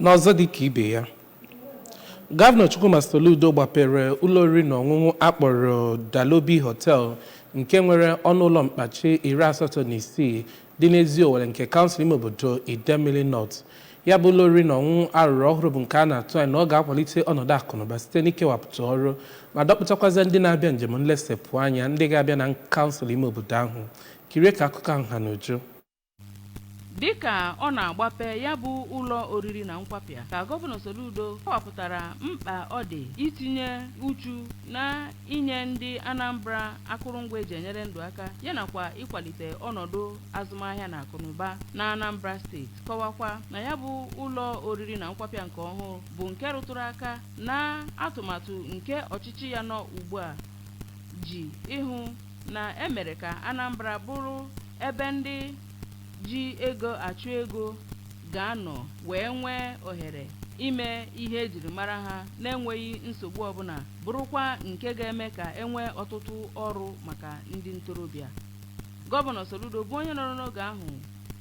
N'ọzọ dị ka ibe ya, Gọvanọ Chukwuma Soludo gbapere ụlọ oriri na ọṅụṅụ akpọrọ Dalobi Hotel nke nwere ọnụụlọ mkpachi 86 dị n'ezi Owerri nke kansụl ime obodo Idemili North. Ya bụ ụlọ oriri na ọṅụṅụ arụrụ ọhụrụ bụ nke a na-atụ anya na ọ ga-akwalite ọnọdụ akụnụba site n'ikewapụta ọrụ ma dọpụtakwazi ndị na-abịa njem nlesepụ anya ndị ga-abịa na kansụl ime obodo ahụ. Kirie ka akụkọ ahụ ha n'uju. Dịka ọ na-agbape ya bụ ụlọ oriri na nkwapịa ka Gọvanọ Soludo kọwapụtara mkpa ọ dị itinye uchu na inye ndị Anambra akụrụngwa eji enyere ndụ aka yanakwa ịkwalite ọnọdụ azụmahịa na akụnụba na Anambra steeti. Kọwakwa na ya bụ ụlọ oriri na nkwapịa nke ọhụrụ bụ nke rụtụrụ aka na atụmatụ nke ọchịchị ya nọ ugbu a ji ịhụ na emere ka Anambra bụrụ ebe ndị ji ego achụ ego ga-anọ wee nwee ohere ime ihe ejiri mara ha na-enweghị nsogbu ọbụla, bụrụkwa nke ga-eme ka enwee ọtụtụ ọrụ maka ndị ntorobịa. Gọvanọ Soludo bụ onye nọrọ n'oge ahụ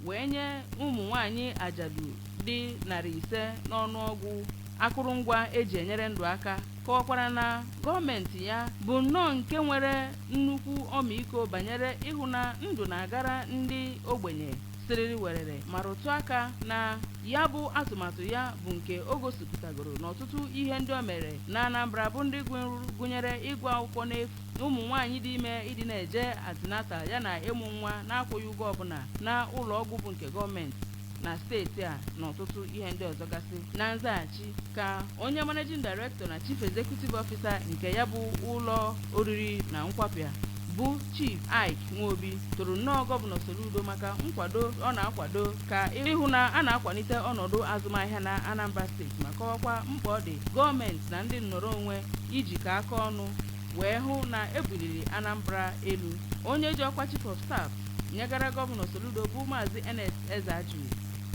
wee nye ụmụ nwanyị ajadu dị 500 n'ọnụọgwụ akụrụngwa eji enyere ndụ aka, kọwakwara na gọọmenti ya bụ nnọọ nke nwere nnukwu ọmịiko banyere ịhụ na ndụ na-agara ndị ogbenye siriri werere ma rụtụ aka na ya bụ atụmatụ ya bụ nke o gosipụtagoro n'ọtụtụ ihe ndị o mere na Anambra bụ ndị gụnyere ịgụ akwụkwọ n'efu, ụmụ nwaanyị dị ime ịdị na-eje antinatal ya na ịmụ nwa na-akwụghị ụgwọ ọbụla na ụlọ ọgwụ bụ nke gọọmenti na steeti a na ọtụtụ ihe ndị ọzọ gasị. Na nzaghachi ka onye managing director na chief executive officer nke ya bụ ụlọ oriri na nkwapịa bụ Chief Ike Nwobi toro nnọọ Gọvanọ Soludo maka nkwado ọ na-akwado ka ịhụ na a na-akwalite ọnọdụ azụmahịa na Anambra steeti ma kọwakwa mkpa ọ dị gọọmenti na ndị nnọrọ onwe ijikọ aka ọnụ wee hụ na ebuliri Anambra elu. Onye ji ọkwa Chief of Staff nyegara Gọvanọ Soludo bụ Maazị Ernest Ezeaju,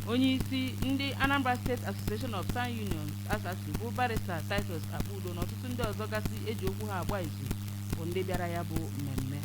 onye isi ndị Anambra State Association of Town Unions ASASU bụ Barrister Titus Akpudo na ọtụtụ ndị ọzọ gasị eji okwu ha agba izu bụ ndị bịara ya bụ mmemme.